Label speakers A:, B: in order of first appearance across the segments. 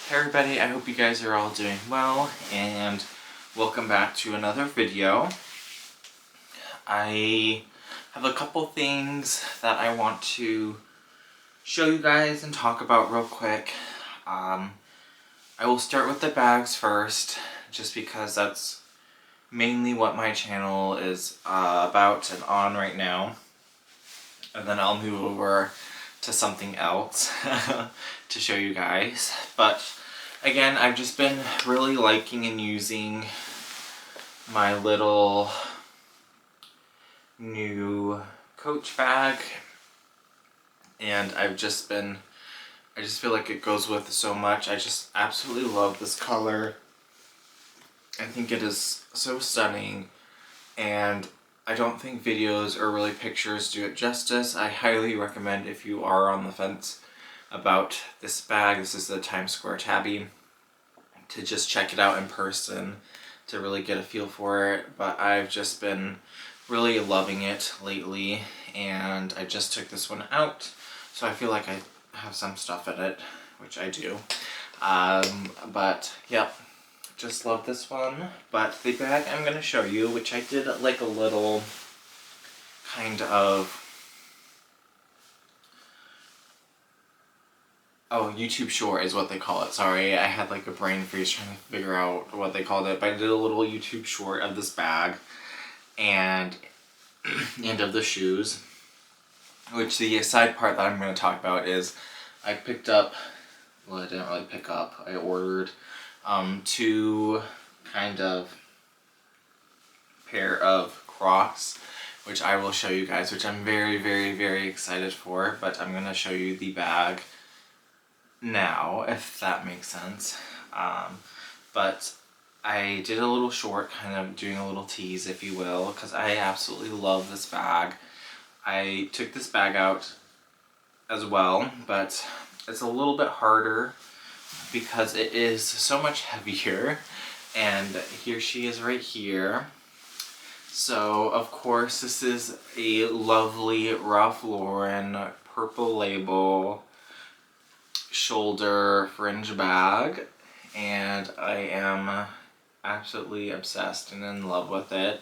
A: Hey everybody, I hope you guys are all doing well, and welcome back to another video. I have a couple things that I want to show you guys and talk about real quick. I will start with the bags first, just because that's mainly what my channel is about and on right now. And then I'll move over to something else to show you guys. But again, I've just been really liking and using my little new Coach bag, and I just feel like it goes with so much. I just absolutely love this color. I think it is so stunning, and I don't think videos or really pictures do it justice. I highly recommend, if you are on the fence about this bag, this is the Times Square Tabby, to just check it out in person to really get a feel for it. But I've just been really loving it lately, and I just took this one out, so I feel like I have some stuff in it, which I do. But yep, just love this one. But the bag I'm going to show you, which I did like a little kind of YouTube short is what they call it. Sorry, I had like a brain freeze trying to figure out what they called it. But I did a little YouTube short of this bag and of the shoes. Which the side part that I'm going to talk about is I picked up, well, I didn't really pick up, I ordered two kind of pair of Crocs, which I will show you guys, which I'm very, very, very excited for. But I'm going to show you the bag now, if that makes sense. But I did a little short, kind of doing a little tease, if you will, because I absolutely love this bag. I took this bag out as well, but it's a little bit harder because it is so much heavier. And here she is right here. So of course this is a lovely Ralph Lauren purple label shoulder fringe bag, and I am absolutely obsessed and in love with it.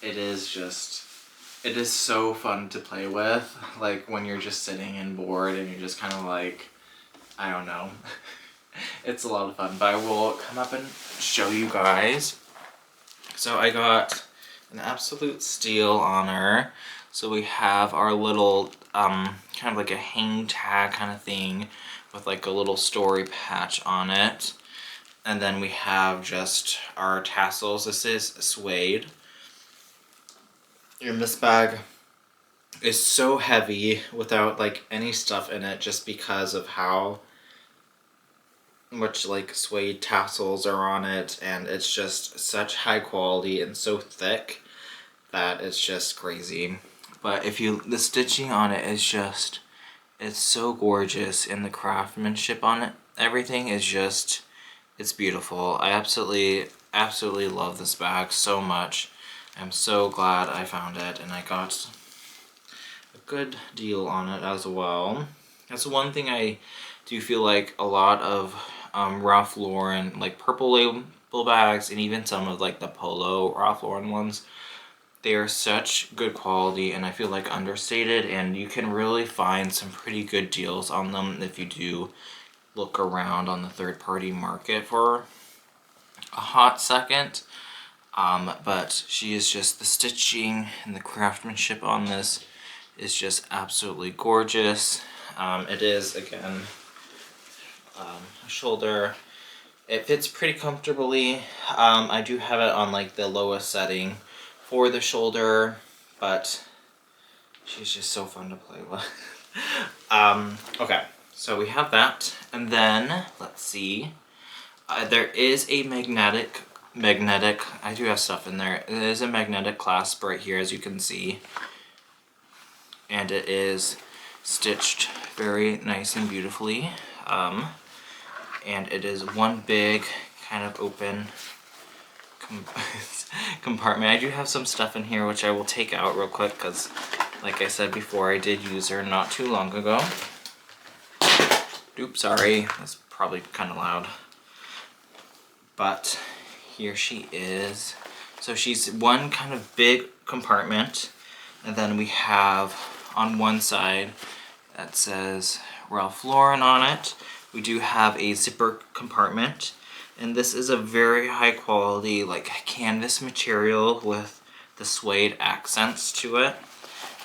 A: It is so fun to play with, like when you're just sitting and bored and you're just kind of like, I don't know. It's a lot of fun, but I will come up and show you guys. So I got an absolute steal on her. So we have our little kind of like a hang tag kind of thing with like a little story patch on it. And then we have just our tassels. This is suede. And this bag is so heavy without like any stuff in it, just because of how much like suede tassels are on it, and it's just such high quality and so thick that it's just crazy. But the stitching on it is just, it's so gorgeous, and the craftsmanship on it, everything is just, it's beautiful. I absolutely love this bag so much. I'm so glad I found it, and I got a good deal on it as well. That's one thing I do feel like a lot of Ralph Lauren, like purple label bags, and even some of like the Polo Ralph Lauren ones, they are such good quality, and I feel like understated, and you can really find some pretty good deals on them if you do look around on the third-party market for a hot second. But she is just, the stitching and the craftsmanship on this is just absolutely gorgeous. It is, again, a shoulder. It fits pretty comfortably. I do have it on like the lowest setting for the shoulder, but she's just so fun to play with. Okay, so we have that, and then let's see. There is a magnetic, I do have stuff in there. It is a magnetic clasp right here, as you can see, and it is stitched very nice and beautifully. And it is one big kind of open compartment. I do have some stuff in here which I will take out real quick, because like I said before, I did use her not too long ago. Oops, sorry. This probably kind of loud. But here she is. So she's one kind of big compartment, and then we have on one side that says Ralph Lauren on it. We do have a zipper compartment, and this is a very high quality like canvas material with the suede accents to it.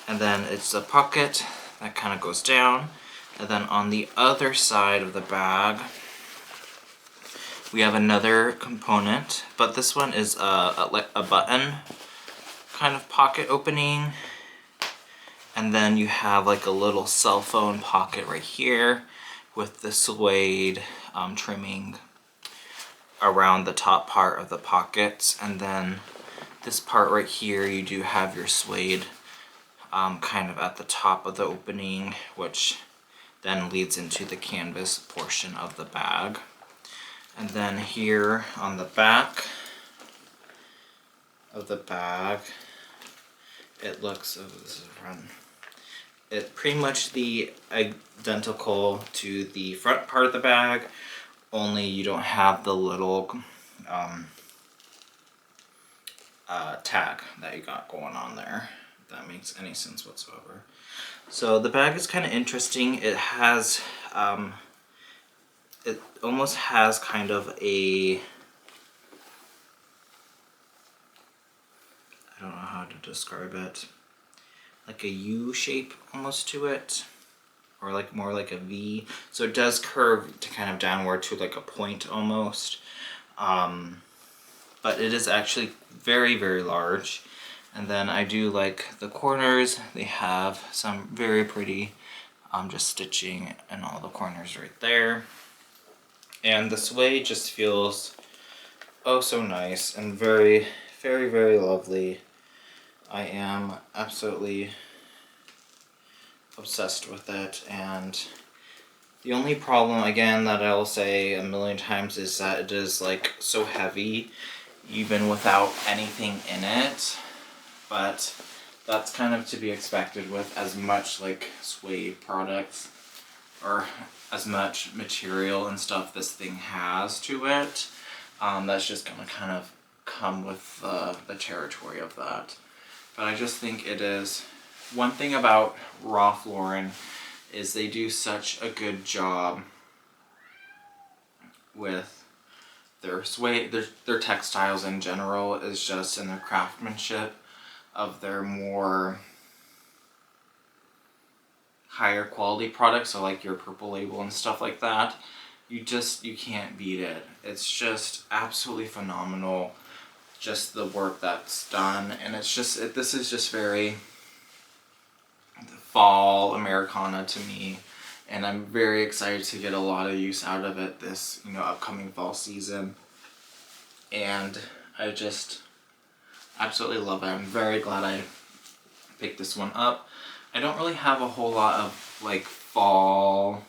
A: And then it's a pocket that kind of goes down, and then on the other side of the bag we have another component, but this one is a button kind of pocket opening, and then you have like a little cell phone pocket right here with the suede trimming around the top part of the pockets, and then this part right here you do have your suede kind of at the top of the opening, which then leads into the canvas portion of the bag. And then here on the back of the bag, it looks, oh, this is front. It's pretty much the identical to the front part of the bag, only you don't have the little tag that you got going on there, if that makes any sense whatsoever. So the bag is kind of interesting. It has it almost has kind of a, I don't know how to describe it, like a U shape almost to it, or like more like a V. So it does curve to kind of downward to like a point almost, but it is actually very, very large. And then I do like the corners. They have some very pretty just stitching in all the corners right there. And the suede just feels oh so nice and very, very, very lovely. I am absolutely obsessed with it, and the only problem, again, that I'll say a million times is that it is like so heavy even without anything in it, but that's kind of to be expected with as much like suede products or as much material and stuff this thing has to it. That's just gonna kind of come with the territory of that. But I just think it is, one thing about Ralph Lauren is they do such a good job with their suede, their textiles in general, is just in their craftsmanship of their more higher quality products, so like your Purple Label and stuff like that. You can't beat it. It's just absolutely phenomenal, just the work that's done, and it's just, this is just very fall Americana to me, and I'm very excited to get a lot of use out of it this, upcoming fall season, and I just absolutely love it. I'm very glad I picked this one up. I don't really have a whole lot of like fall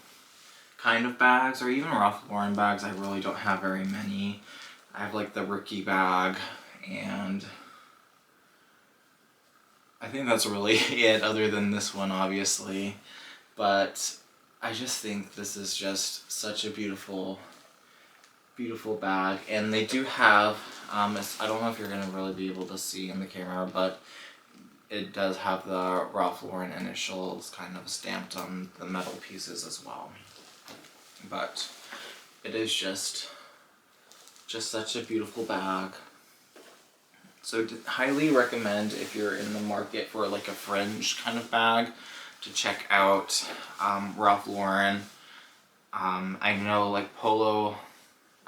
A: kind of bags, or even Ralph Lauren bags. I really don't have very many. I have like the Rookie bag, and I think that's really it, other than this one obviously. But I just think this is just such a beautiful, beautiful bag. And they do have, I don't know if you're going to really be able to see in the camera, but it does have the Ralph Lauren initials kind of stamped on the metal pieces as well. But it is just such a beautiful bag. So highly recommend, if you're in the market for like a fringe kind of bag, to check out Ralph Lauren. I know like Polo,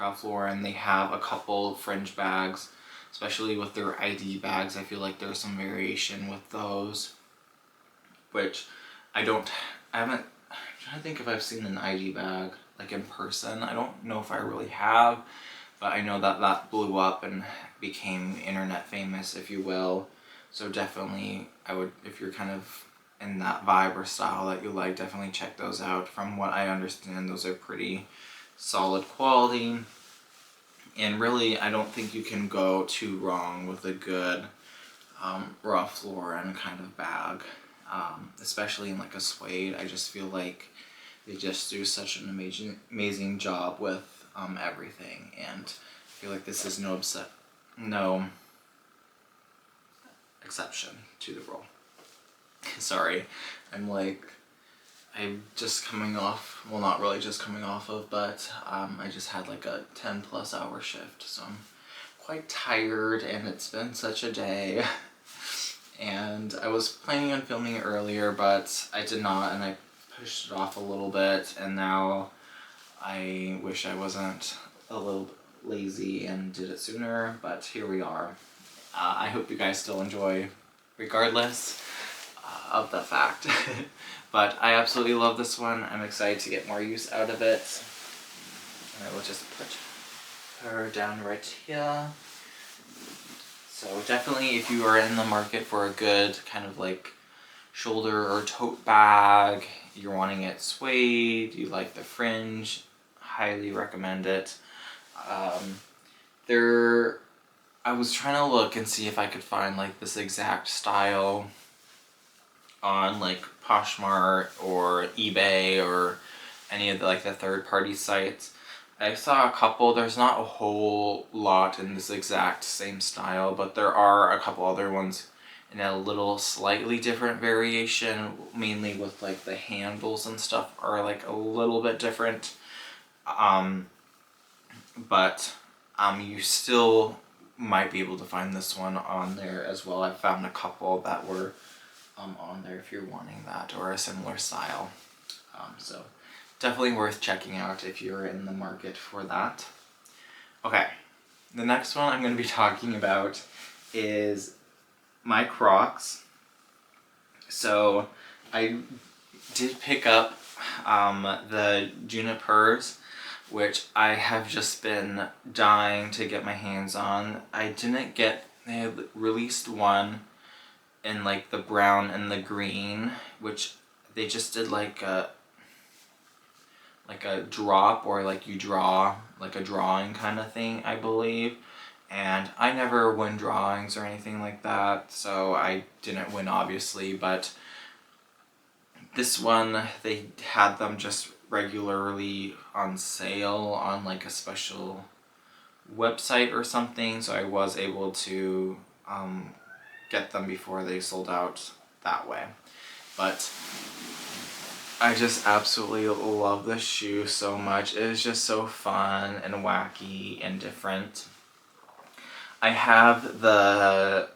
A: Ralph Lauren, they have a couple fringe bags, especially with their ID bags. I feel like there's some variation with those, which I'm trying to think if I've seen an ID bag like in person. I don't know if I really have, but I know that that blew up and became internet famous, if you will. So definitely, I would, if you're kind of in that vibe or style that you like, definitely check those out. From what I understand, those are pretty solid quality, and really I don't think you can go too wrong with a good Ralph Lauren kind of bag, especially in like a suede. I just feel like they just do such an amazing job with everything, and I feel like this is no exception to the rule. Sorry, I'm just coming off, well, not really just coming off of, but I just had like a 10+ hour shift, so I'm quite tired, and it's been such a day. And I was planning on filming it earlier, but I did not, and I pushed it off a little bit, and now I wish I wasn't a little lazy and did it sooner, but here we are. I hope you guys still enjoy regardless of the fact. But I absolutely love this one. I'm excited to get more use out of it. And I will just put her down right here. So definitely, if you are in the market for a good kind of like shoulder or tote bag, you're wanting it suede, you like the fringe, highly recommend it. I was trying to look and see if I could find like this exact style on like Poshmark or eBay or any of the third-party sites. I saw a couple. There's not a whole lot in this exact same style, but there are a couple other ones in a little slightly different variation, mainly with like the handles and stuff are like a little bit different. But you still might be able to find this one on there as well. I found a couple that were on there if you're wanting that or a similar style. So definitely worth checking out if you're in the market for that. Okay, the next one I'm going to be talking about is my Crocs. So I did pick up the Junipers, which I have just been dying to get my hands on. They had released one in like the brown and the green, which they just did like a drop, or like you draw, like a drawing kind of thing, I believe. And I never win drawings or anything like that, so I didn't win obviously, but this one, they had them just regularly on sale on like a special website or something, so I was able to get them before they sold out that way. But I just absolutely love this shoe so much. It is just so fun and wacky and different. I have the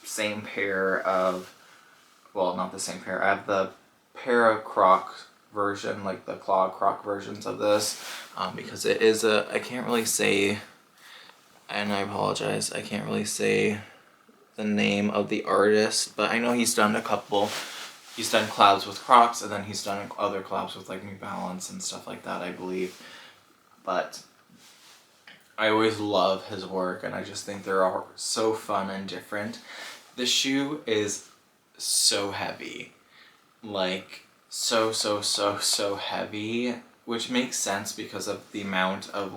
A: same pair of, well, not the same pair, I have the pair of Crocs version, like the claw Croc versions of this, because it is I can't really say, and I apologize, I can't really say the name of the artist, but I know he's done a couple. He's done collabs with Crocs, and then he's done other collabs with like New Balance and stuff like that, I believe. But I always love his work, and I just think they're all so fun and different. This shoe is so heavy, like so heavy, which makes sense because of the amount of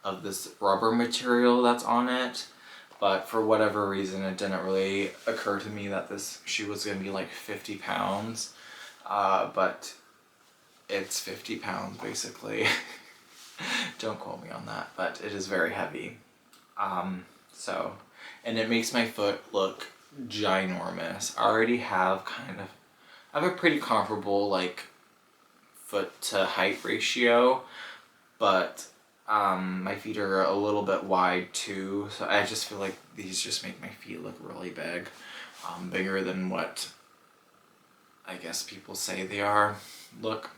A: of this rubber material that's on it. But for whatever reason, it didn't really occur to me that this shoe was going to be like 50 pounds. But it's 50 pounds basically. Don't quote me on that, but it is very heavy. And it makes my foot look ginormous. I already have I have a pretty comparable like foot to height ratio, but my feet are a little bit wide too, so I just feel like these just make my feet look really big, bigger than what I guess people say they look.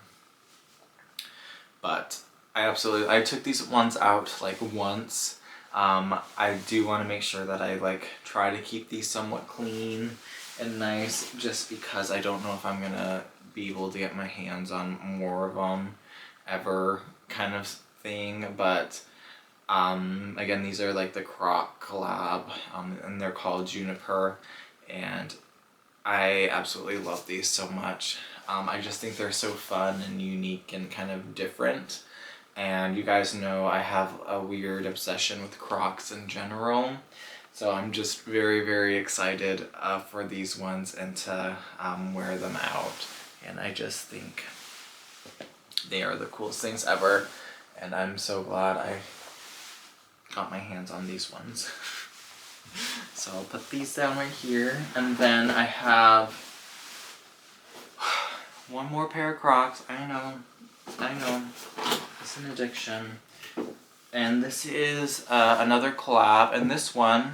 A: But I took these ones out like once. I do want to make sure that I try to keep these somewhat clean and nice, just because I don't know if I'm gonna be able to get my hands on more of them ever, kind of thing. But again, these are like the Croc collab, and they're called Juniper, and I absolutely love these so much. I just think they're so fun and unique and kind of different. And you guys know I have a weird obsession with Crocs in general. So I'm just very excited for these ones and to wear them out. And I just think They are the coolest things ever, and I'm so glad I got my hands on these ones. So I'll put these down right here, and then I have one more pair of Crocs. I know, it's an addiction. And this is another collab, and this one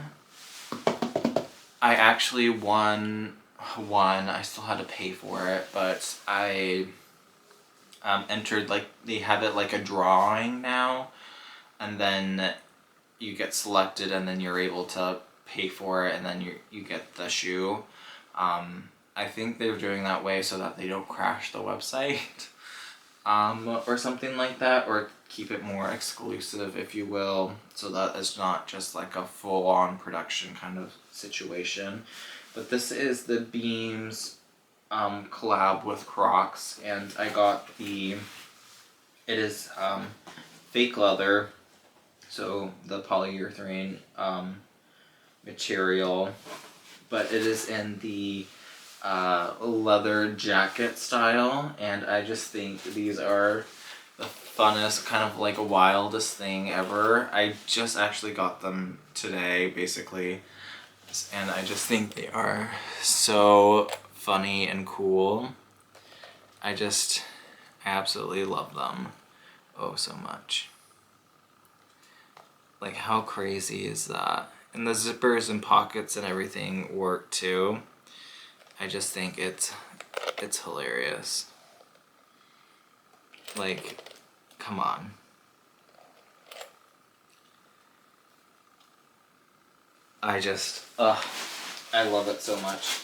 A: I actually won. I still had to pay for it, but I entered, like, they have it like a drawing now, and then you get selected, and then you're able to pay for it, and then you get the shoe. I think they're doing that way so that they don't crash the website, or something like that, or keep it more exclusive, if you will, so that it's not just like a full-on production kind of situation. But this is the Beams collab with Crocs, and I got it is fake leather, so the polyurethane material, but it is in the leather jacket style, and I just think these are the funnest, kind of like wildest thing ever. I just actually got them today, basically, and I just think they are so funny and cool. I absolutely love them oh so much. Like, how crazy is that? And the zippers and pockets and everything work too. I just think it's hilarious. Like, come on. I love it so much.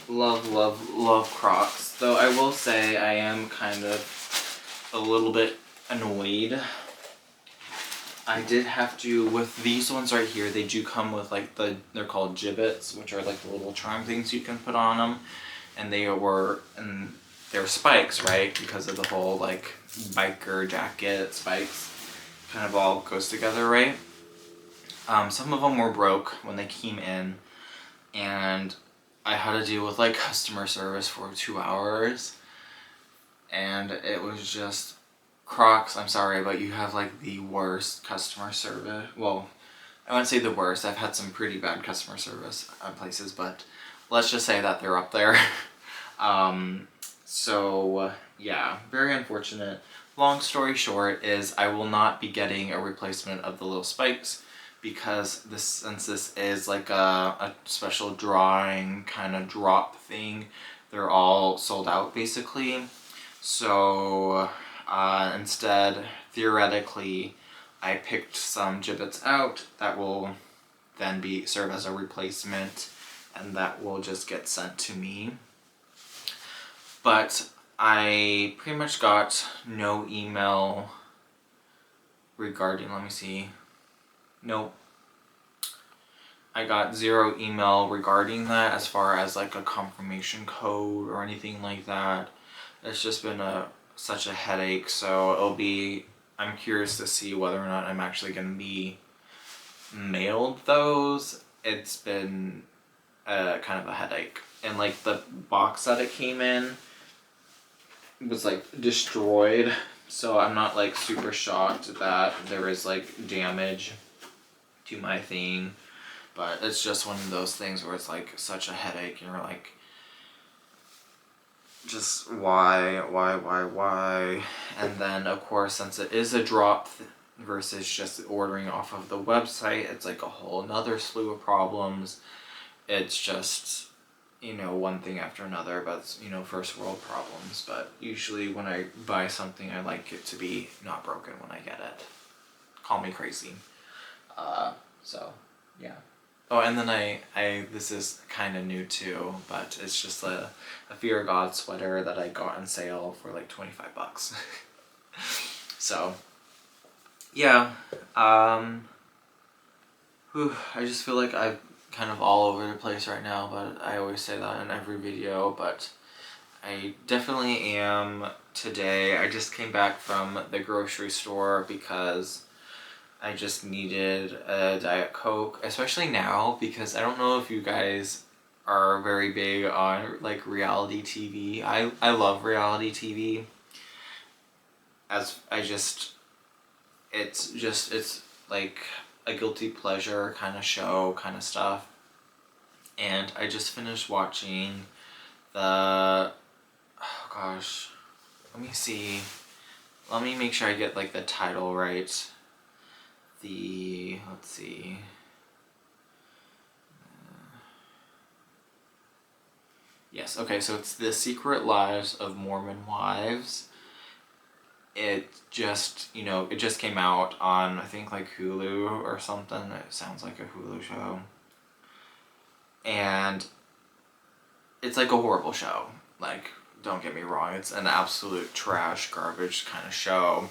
A: Love, love, love Crocs. Though I will say I am kind of a little bit annoyed. I did have to, with these ones right here, they do come with like they're called gibbets, which are like the little charm things you can put on them. And they're spikes, right? Because of the whole like biker jacket spikes kind of all goes together, right? Some of them were broke when they came in, and I had to deal with like customer service for 2 hours, and it was just, Crocs, I'm sorry, but you have like the worst customer service. Well, I wouldn't say the worst. I've had some pretty bad customer service at places, but let's just say that they're up there. So yeah, very unfortunate. Long story short is I will not be getting a replacement of the little spikes, because since this is like a special drawing kind of drop thing, they're all sold out basically. So instead, theoretically, I picked some gibbets out that will then serve as a replacement, and that will just get sent to me. But I pretty much got no email regarding, let me see. Nope. I got 0 email regarding that as far as like a confirmation code or anything like that. It's just been such a headache, so I'm curious to see whether or not I'm actually going to be mailed those. It's been kind of a headache. And like the box that it came in was like destroyed, so I'm not like super shocked that there is like damage to my thing, but it's just one of those things where it's like such a headache, and you're like, just why? And then of course, since it is a drop versus just ordering off of the website, it's like a whole another slew of problems. It's just, one thing after another, but it's, first world problems. But usually when I buy something, I like it to be not broken when I get it. Call me crazy. So yeah. Oh, and then I this is kind of new too, but it's just a Fear of God sweater that I got on sale for like $25. So yeah, I just feel like I'm kind of all over the place right now, but I always say that in every video, but I definitely am today. I just came back from the grocery store because I just needed a Diet Coke, especially now, because I don't know if you guys are very big on like reality TV. I love reality TV, it's like a guilty pleasure kind of show kind of stuff. And I just finished watching the, oh gosh, let me see, let me make sure I get like the title right. Let's see, yes, okay, so it's The Secret Lives of Mormon Wives. It just, it just came out on, I think, like Hulu or something. It sounds like a Hulu show. And it's like a horrible show. Like, don't get me wrong, it's an absolute trash, garbage kind of show.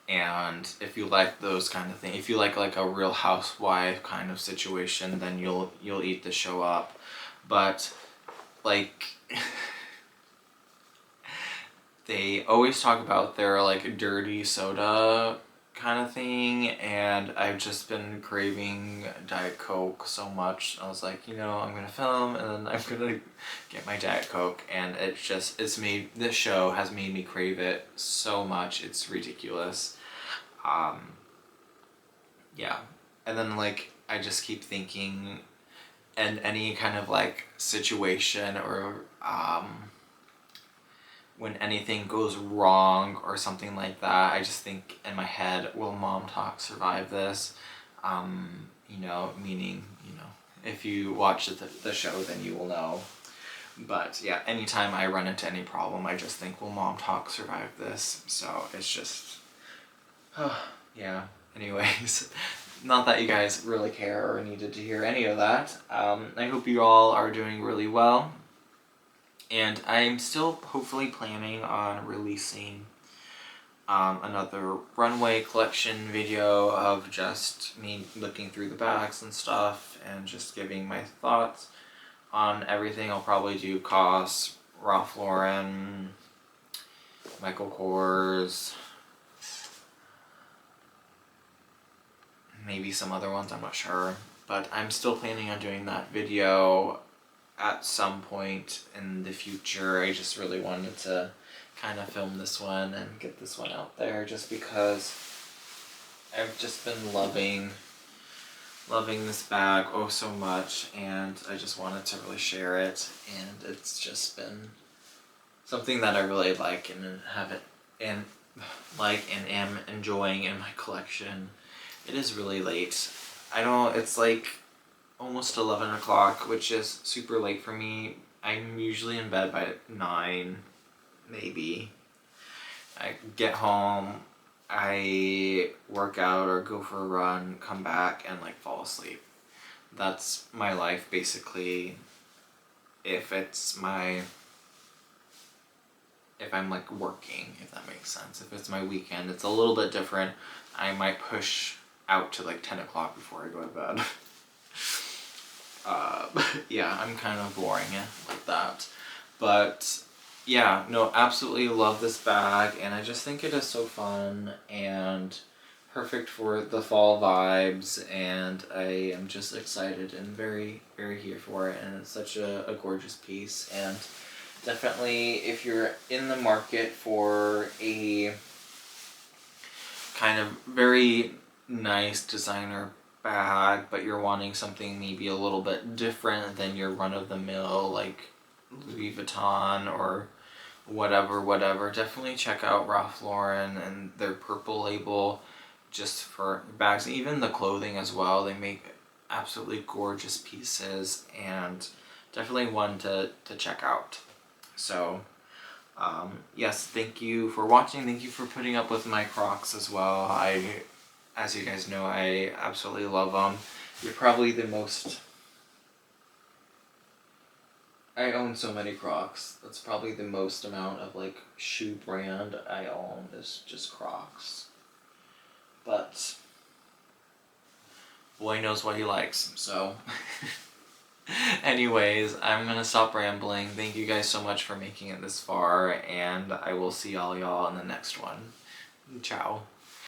A: And if you like those kind of things, if you like a Real Housewife kind of situation, then you'll eat the show up. But like they always talk about their like dirty soda kind of thing, and I've just been craving Diet Coke so much. I was like, I'm gonna film and then I'm gonna get my Diet Coke, and this show has made me crave it so much. It's ridiculous. Yeah. And then like I just keep thinking, and any kind of like situation or when anything goes wrong or something like that, I just think in my head, will Mom Talk survive this? Meaning, if you watch the show, then you will know. But yeah, anytime I run into any problem, I just think, will Mom Talk survive this? So it's just, yeah. Anyways, not that you guys really care or needed to hear any of that. I hope you all are doing really well. And I'm still hopefully planning on releasing another runway collection video of just me looking through the bags and stuff and just giving my thoughts on everything. I'll probably do COS, Ralph Lauren, Michael Kors, maybe some other ones, I'm not sure. But I'm still planning on doing that video at some point in the future. I just really wanted to kind of film this one and get this one out there just because I've just been loving this bag oh so much, and I just wanted to really share it, and it's just been something that I really like and am enjoying in my collection. It is really late. It's like almost 11 o'clock, which is super late for me. I'm usually in bed by 9, maybe. I get home, I work out or go for a run, come back, and like fall asleep. That's my life basically. If I'm like working, if that makes sense. If it's my weekend, it's a little bit different. I might push out to like 10 o'clock before I go to bed. Yeah, I'm kind of boring like that. But yeah, no, absolutely love this bag, and I just think it is so fun and perfect for the fall vibes, and I am just excited and very, very here for it, and it's such a gorgeous piece. And definitely, if you're in the market for a kind of very nice designer bag, but you're wanting something maybe a little bit different than your run-of-the-mill like Louis Vuitton or whatever, definitely check out Ralph Lauren and their Purple label just for bags. Even the clothing as well, they make absolutely gorgeous pieces, and definitely one to check out. So yes, thank you for watching. Thank you for putting up with my Crocs as well. As you guys know, I absolutely love them. You're probably the most... I own so many Crocs. That's probably the most amount of like shoe brand I own is just Crocs. But boy knows what he likes, so... Anyways, I'm gonna stop rambling. Thank you guys so much for making it this far, and I will see y'all in the next one. Ciao.